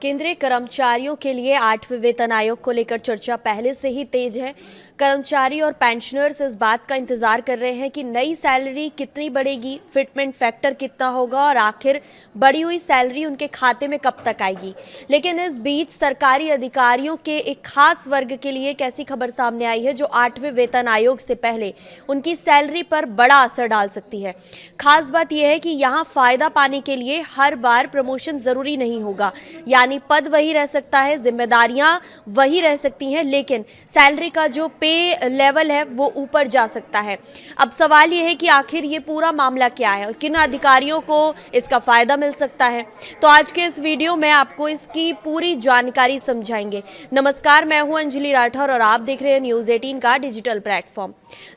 केंद्रीय कर्मचारियों के लिए 8वें वेतन आयोग को लेकर चर्चा पहले से ही तेज है। कर्मचारी और पेंशनर्स इस बात का इंतजार कर रहे हैं कि नई सैलरी कितनी बढ़ेगी, फिटमेंट फैक्टर कितना होगा और आखिर बढ़ी हुई सैलरी उनके खाते में कब तक आएगी। लेकिन इस बीच सरकारी अधिकारियों के एक खास वर्ग के लिए एक ऐसी खबर सामने आई है जो 8वें वेतन आयोग से पहले उनकी सैलरी पर बड़ा असर डाल सकती है। खास बात यह है कि यहाँ फायदा पाने के लिए हर बार प्रमोशन जरूरी नहीं होगा, यानी पद वही रह सकता है, जिम्मेदारियां वही रह सकती हैं, लेकिन सैलरी का जो पे लेवल है वो ऊपर जा सकता है। अब सवाल ये है कि आखिर ये पूरा मामला क्या है और किन अधिकारियों को इसका फायदा मिल सकता है। तो आज के इस वीडियो में आपको इसकी पूरी जानकारी समझाएंगे। नमस्कार, मैं हूं अंजलि राठौर और आप देख रहे हैं न्यूज़ 18 का डिजिटल प्लेटफॉर्म।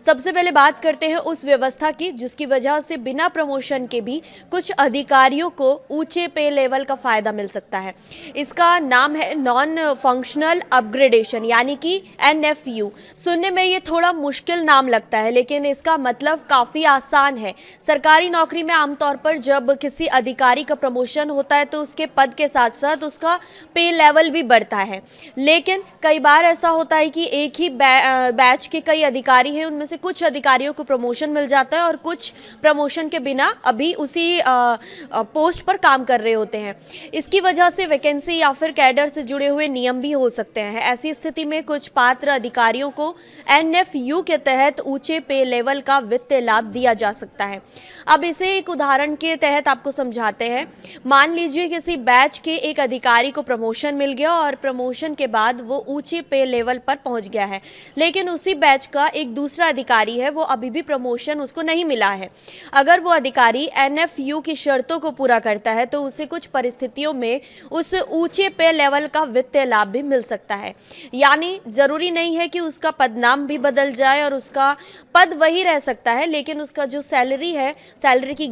सबसे पहले बात करते हैं उस व्यवस्था की जिसकी वजह से बिना प्रमोशन के भी कुछ अधिकारियों को ऊंचे पे लेवल का फायदा मिल सकता है। इसका नाम है नॉन फंक्शनल अपग्रेडेशन, यानी कि NFU। सुनने में ये थोड़ा मुश्किल नाम लगता है, लेकिन इसका मतलब काफ़ी आसान है। सरकारी नौकरी में आमतौर पर जब किसी अधिकारी का प्रमोशन होता है तो उसके पद के साथ साथ उसका पे लेवल भी बढ़ता है। लेकिन कई बार ऐसा होता है कि एक ही बैच के कई अधिकारी हैं, उनमें से कुछ अधिकारियों को प्रमोशन मिल जाता है और कुछ प्रमोशन के बिना अभी उसी पोस्ट पर काम कर रहे होते हैं। इसकी वजह से वैकेंसी या फिर कैडर से जुड़े हुए नियम भी हो सकते हैं। ऐसी स्थिति में कुछ पात्र अधिकारियों को NFU के तहत ऊंचे पे लेवल का वित्तीय लाभ दिया जा सकता है। अब इसे एक उदाहरण के तहत आपको समझाते हैं। मान लीजिए किसी बैच के एक अधिकारी को प्रमोशन मिल गया और प्रमोशन के बाद वो ऊंचे पे लेवल पर पहुंच गया है, लेकिन उसी बैच का एक दूसरा अधिकारी है, वो अभी भी प्रमोशन उसको नहीं मिला है। अगर वो अधिकारी NFU की शर्तों को पूरा करता है तो उसे कुछ परिस्थितियों में उस ऊंचे पे लेवल का वित्तीय लाभ भी मिल सकता है। यानी जरूरी नहीं है कि उसका पदनाम भी बदल जाए और उसका पद वही रह सकता है, लेकिन उसका जो सैलरी है, सैलरी की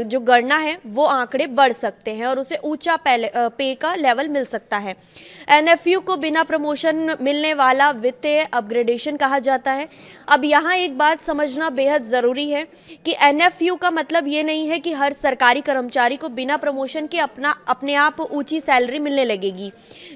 जो गणना है, वो आंकड़े बढ़ सकते हैं और उसे ऊंचा पे का लेवल मिल सकता है। NFU को बिना प्रमोशन मिलने वाला वित्तीय अपग्रेडेशन कहा जाता है। अब यहाँ एक बात समझना बेहद ज़रूरी है कि NFU का मतलब ये नहीं है कि हर सरकारी कर्मचारी को बिना प्रमोशन के अपने आप ऊंची सैलरी मिलने लगेगी।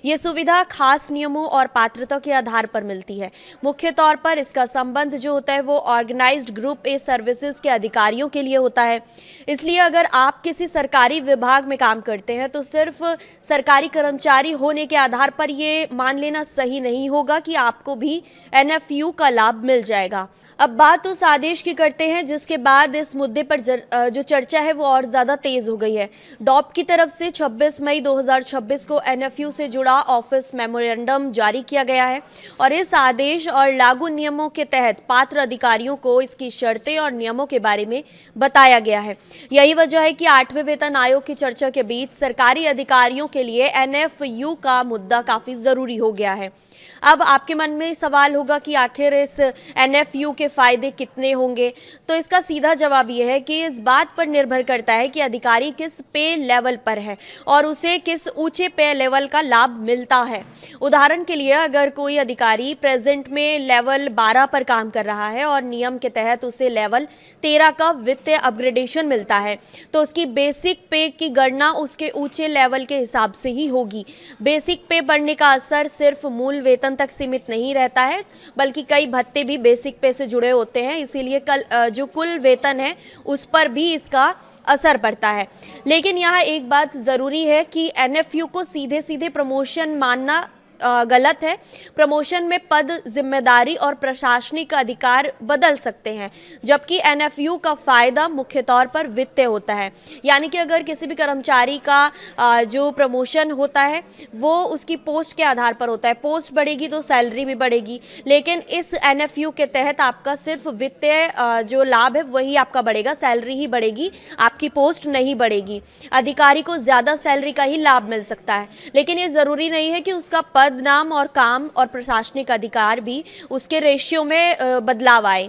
ये सुविधा खास नियमों और पात्रता के आधार पर मिलती है। मुख्य तौर पर इसका संबंध जो होता है वो ऑर्गेनाइज्ड ग्रुप ए सर्विसेज के अधिकारियों के लिए होता है। इसलिए अगर आप किसी सरकारी विभाग में काम करते हैं तो सिर्फ सरकारी कर्मचारी होने के आधार पर ये मान लेना सही नहीं होगा कि आपको भी NFU का लाभ मिल जाएगा। अब बात उस आदेश की करते हैं जिसके बाद इस मुद्दे पर जो चर्चा है वो और ज़्यादा तेज़ हो गई है। डॉप की तरफ से 26 मई 2026 को NFU से जुड़ा ऑफिस मेमोरेंडम जारी किया गया है और इस आदेश और लागू नियमों के तहत पात्र अधिकारियों को इसकी शर्तें और नियमों के बारे में बताया गया है। यही वजह है कि 8वें वेतन आयोग की चर्चा के बीच सरकारी अधिकारियों के लिए NFU का मुद्दा काफ़ी ज़रूरी हो गया है। अब आपके मन में सवाल होगा कि आखिर इस NFU के फायदे कितने होंगे, तो इसका सीधा जवाब यह है कि इस बात पर निर्भर करता है कि अधिकारी किस पे लेवल पर है और उसे किस ऊंचे पे लेवल का लाभ मिलता है। उदाहरण के लिए अगर कोई अधिकारी प्रेजेंट में लेवल 12 पर काम कर रहा है और नियम के तहत उसे लेवल 13 का वित्तीय अपग्रेडेशन मिलता है तो उसकी बेसिक पे की गणना उसके ऊंचे लेवल के हिसाब से ही होगी। बेसिक पे बढ़ने का असर सिर्फ मूल वेतन तक सीमित नहीं रहता है, बल्कि कई भत्ते भी बेसिक पे से जुड़े होते हैं। इसीलिए जो कुल वेतन है उस पर भी इसका असर पड़ता है। लेकिन यहाँ एक बात ज़रूरी है कि NFU को सीधे सीधे प्रमोशन मानना गलत है। प्रमोशन में पद, जिम्मेदारी और प्रशासनिक अधिकार बदल सकते हैं, जबकि NFU का फायदा मुख्य तौर पर वित्तीय होता है। यानी कि अगर किसी भी कर्मचारी का जो प्रमोशन होता है वो उसकी पोस्ट के आधार पर होता है। पोस्ट बढ़ेगी तो सैलरी भी बढ़ेगी, लेकिन इस NFU के तहत आपका सिर्फ वित्तीय जो लाभ है वही आपका बढ़ेगा, सैलरी ही बढ़ेगी, आपकी पोस्ट नहीं बढ़ेगी। अधिकारी को ज़्यादा सैलरी का ही लाभ मिल सकता है, लेकिन ये ज़रूरी नहीं है कि उसका पद, नाम और काम और प्रशासनिक अधिकार भी उसके रेशियो में बदलाव आए।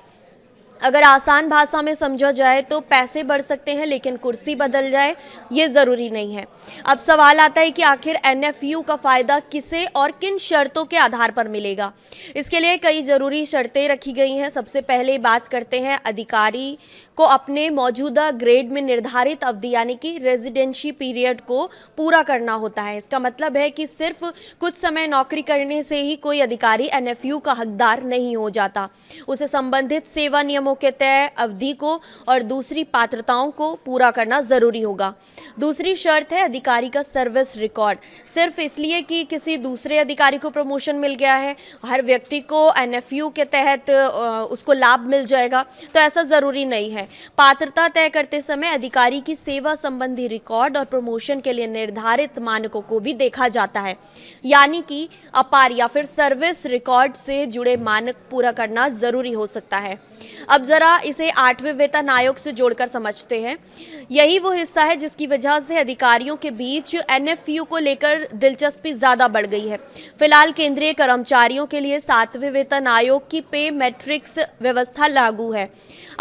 अगर आसान भाषा में समझा जाए तो पैसे बढ़ सकते हैं लेकिन कुर्सी बदल जाए ये ज़रूरी नहीं है। अब सवाल आता है कि आखिर एनएफयू का फ़ायदा किसे और किन शर्तों के आधार पर मिलेगा। इसके लिए कई ज़रूरी शर्तें रखी गई हैं। सबसे पहले बात करते हैं अधिकारी को अपने मौजूदा ग्रेड में निर्धारित अवधि यानी कि रेजिडेंसी पीरियड को पूरा करना होता है। इसका मतलब है कि सिर्फ कुछ समय नौकरी करने से ही कोई अधिकारी एनएफयू का हकदार नहीं हो जाता। उसे संबंधित सेवा नियमों के तय अवधि को और दूसरी पात्रताओं को पूरा करना जरूरी होगा। दूसरी शर्त है अधिकारी का सर्विस रिकॉर्ड। सिर्फ इसलिए कि किसी दूसरे अधिकारी को प्रमोशन मिल गया है, हर व्यक्ति को एनएफयू के तहत उसको लाभ मिल जाएगा, तो ऐसा ज़रूरी नहीं है। पात्रता तय करते समय अधिकारी की सेवा संबंधी रिकॉर्ड और प्रमोशन के लिए निर्धारित मानकों को भी देखा जाता है, यानी कि अपार या फिर सर्विस रिकॉर्ड से जुड़े मानक पूरा करना जरूरी हो सकता है। अब जरा इसे 8वें वेतन आयोग से जोड़कर समझते हैं। यही वो हिस्सा है जिसकी वजह से अधिकारियों के बीच एनएफयू को लेकर दिलचस्पी ज़्यादा बढ़ गई है। फिलहाल केंद्रीय कर्मचारियों के लिए 7वें वेतन आयोग की पे मैट्रिक्स व्यवस्था लागू है।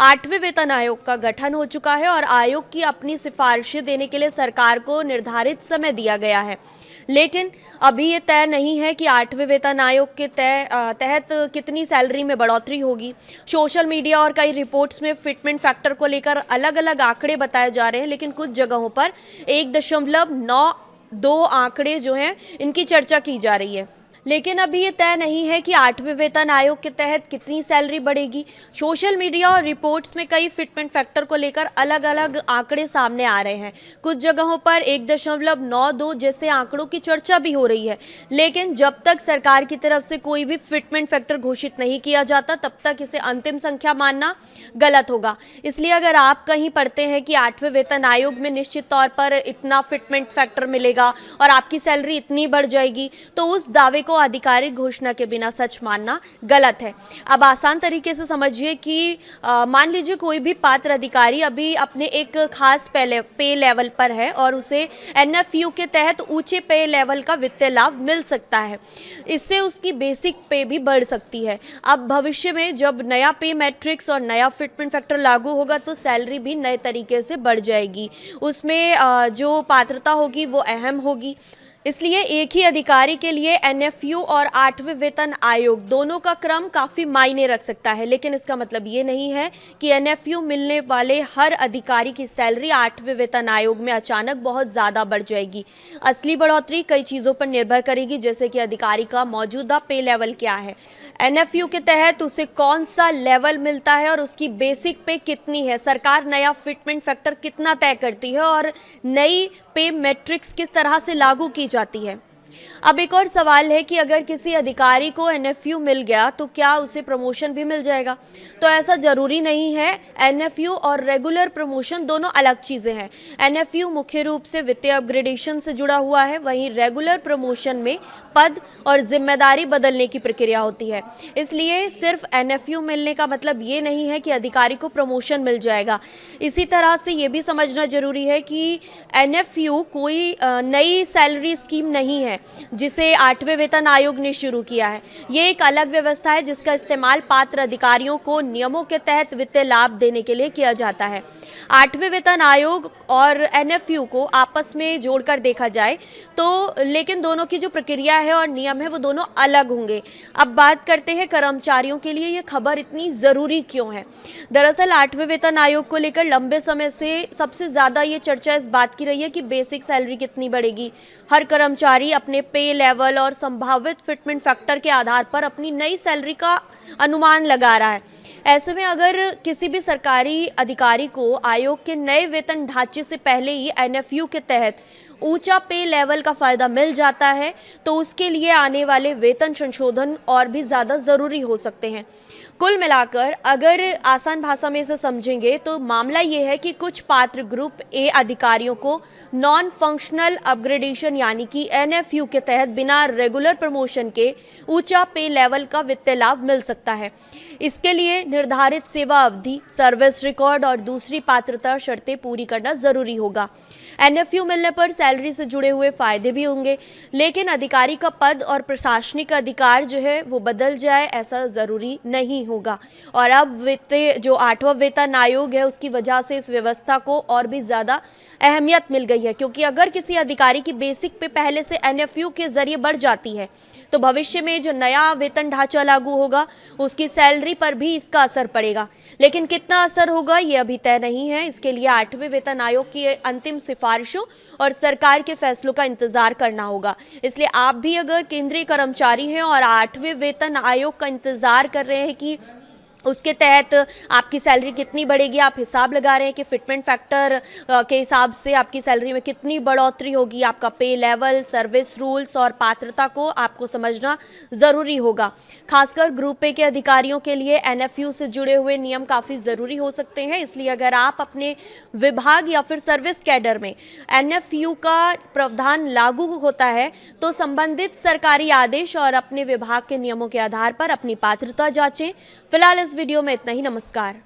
8वें वेतन आयोग का गठन हो चुका है और आयोग की अपनी सिफारिशें देने के लिए सरकार को निर्धारित समय दिया गया है। लेकिन अभी ये तय नहीं है कि 8वें वेतन आयोग के तहत कितनी सैलरी में बढ़ोतरी होगी। सोशल मीडिया और कई रिपोर्ट्स में फिटमेंट फैक्टर को लेकर अलग अलग आंकड़े बताए जा रहे हैं, लेकिन कुछ जगहों पर 1.92 आंकड़े जो हैं इनकी चर्चा की जा रही है। लेकिन अभी ये तय नहीं है कि 8वें वेतन आयोग के तहत कितनी सैलरी बढ़ेगी। सोशल मीडिया और रिपोर्ट्स में कई फिटमेंट फैक्टर को लेकर अलग अलग आंकड़े सामने आ रहे हैं। कुछ जगहों पर 1.92 जैसे आंकड़ों की चर्चा भी हो रही है, लेकिन जब तक सरकार की तरफ से कोई भी फिटमेंट फैक्टर घोषित नहीं किया जाता तब तक इसे अंतिम संख्या मानना गलत होगा। इसलिए अगर आप कहीं पढ़ते हैं कि 8वें वेतन आयोग में निश्चित तौर पर इतना फिटमेंट फैक्टर मिलेगा और आपकी सैलरी इतनी बढ़ जाएगी, तो उस दावे को आधिकारिक घोषणा के बिना सच मानना गलत है। अब आसान तरीके से समझिए कि मान लीजिए कोई भी पात्र अधिकारी अभी अपने एक खास पे लेवल पर है और उसे एनएफयू के तहत ऊंचे पे लेवल का वित्तीय लाभ मिल सकता है। इससे उसकी बेसिक पे भी बढ़ सकती है। अब भविष्य में जब नया पे मैट्रिक्स और नया फिटमेंट फैक्टर लागू होगा तो सैलरी भी नए तरीके से बढ़ जाएगी। उसमें जो पात्रता होगी वो अहम होगी। इसलिए एक ही अधिकारी के लिए एनएफयू और 8वें वेतन आयोग दोनों का क्रम काफ़ी मायने रख सकता है, लेकिन इसका मतलब ये नहीं है कि एनएफयू मिलने वाले हर अधिकारी की सैलरी 8वें वेतन आयोग में अचानक बहुत ज़्यादा बढ़ जाएगी। असली बढ़ोतरी कई चीज़ों पर निर्भर करेगी, जैसे कि अधिकारी का मौजूदा पे लेवल क्या है, एनएफयू के तहत उसे कौन सा लेवल मिलता है और उसकी बेसिक पे कितनी है, सरकार नया फिटमेंट फैक्टर कितना तय करती है और नई पे मैट्रिक्स किस तरह से लागू की जाती है। अब एक और सवाल है कि अगर किसी अधिकारी को एनएफयू मिल गया तो क्या उसे प्रमोशन भी मिल जाएगा? तो ऐसा जरूरी नहीं है। एनएफयू और रेगुलर प्रमोशन दोनों अलग चीज़ें हैं। एनएफयू मुख्य रूप से वित्तीय अपग्रेडेशन से जुड़ा हुआ है, वहीं रेगुलर प्रमोशन में पद और जिम्मेदारी बदलने की प्रक्रिया होती है। इसलिए सिर्फ एनएफयू मिलने का मतलब ये नहीं है कि अधिकारी को प्रमोशन मिल जाएगा। इसी तरह से ये भी समझना जरूरी है कि एनएफयू कोई नई सैलरी स्कीम नहीं है जिसे 8वें वेतन आयोग ने शुरू किया है। ये एक अलग व्यवस्था है जिसका इस्तेमाल पात्र अधिकारियों को नियमों के तहत वित्तीय लाभ देने के लिए किया जाता है। 8वें वेतन आयोग और एनएफयू को आपस में जोड़कर देखा जाए तो लेकिन दोनों की जो प्रक्रिया है और नियम है वो दोनों अलग होंगे। अब बात करते हैं कर्मचारियों के लिए ये खबर इतनी ज़रूरी क्यों है। दरअसल 8वें वेतन आयोग को लेकर लंबे समय से सबसे ज़्यादा ये चर्चा इस बात की रही है कि बेसिक सैलरी कितनी बढ़ेगी। हर कर्मचारी अपने पे लेवल और संभावित फिटमेंट फैक्टर के आधार पर अपनी नई सैलरी का अनुमान लगा रहा है। ऐसे में अगर किसी भी सरकारी अधिकारी को आयोग के नए वेतन ढांचे से पहले ही एनएफयू के तहत ऊंचा पे लेवल का फ़ायदा मिल जाता है तो उसके लिए आने वाले वेतन संशोधन और भी ज़्यादा ज़रूरी हो सकते हैं। कुल मिलाकर अगर आसान भाषा में इसे समझेंगे तो मामला ये है कि कुछ पात्र ग्रुप ए अधिकारियों को नॉन फंक्शनल अपग्रेडेशन यानी कि एनएफयू के तहत बिना रेगुलर प्रमोशन के ऊंचा पे लेवल का वित्तीय लाभ मिल सकता है। इसके लिए निर्धारित सेवा अवधि, सर्विस रिकॉर्ड और दूसरी पात्रता शर्तें पूरी करना जरूरी होगा। एनएफयू मिलने पर सैलरी से जुड़े हुए फायदे भी होंगे, लेकिन अधिकारी का पद और प्रशासनिक अधिकार जो है वो बदल जाए ऐसा ज़रूरी नहीं होगा। और अब वित्तीय जो 8वां वेतन आयोग है उसकी वजह से इस व्यवस्था को और भी ज़्यादा अहमियत मिल गई है, क्योंकि अगर किसी अधिकारी की बेसिक पे पहले से एनएफयू के ज़रिए बढ़ जाती है तो भविष्य में जो नया वेतन ढांचा लागू होगा उसकी सैलरी पर भी इसका असर पड़ेगा। लेकिन कितना असर होगा ये अभी तय नहीं है। इसके लिए 8वें वेतन आयोग की अंतिम सिफारिशों और सरकार के फैसलों का इंतजार करना होगा। इसलिए आप भी अगर केंद्रीय कर्मचारी हैं और 8वें वेतन आयोग का इंतजार कर रहे हैं कि उसके तहत आपकी सैलरी कितनी बढ़ेगी, आप हिसाब लगा रहे हैं कि फिटमेंट फैक्टर के हिसाब से आपकी सैलरी में कितनी बढ़ोतरी होगी, आपका पे लेवल, सर्विस रूल्स और पात्रता को आपको समझना ज़रूरी होगा। खासकर ग्रुप ए के अधिकारियों के लिए एनएफयू से जुड़े हुए नियम काफ़ी ज़रूरी हो सकते हैं। इसलिए अगर आप अपने विभाग या फिर सर्विस कैडर में एनएफयू का प्रावधान लागू होता है तो संबंधित सरकारी आदेश और अपने विभाग के नियमों के आधार पर अपनी पात्रता जांचें। फिलहाल इस वीडियो में इतना ही। नमस्कार।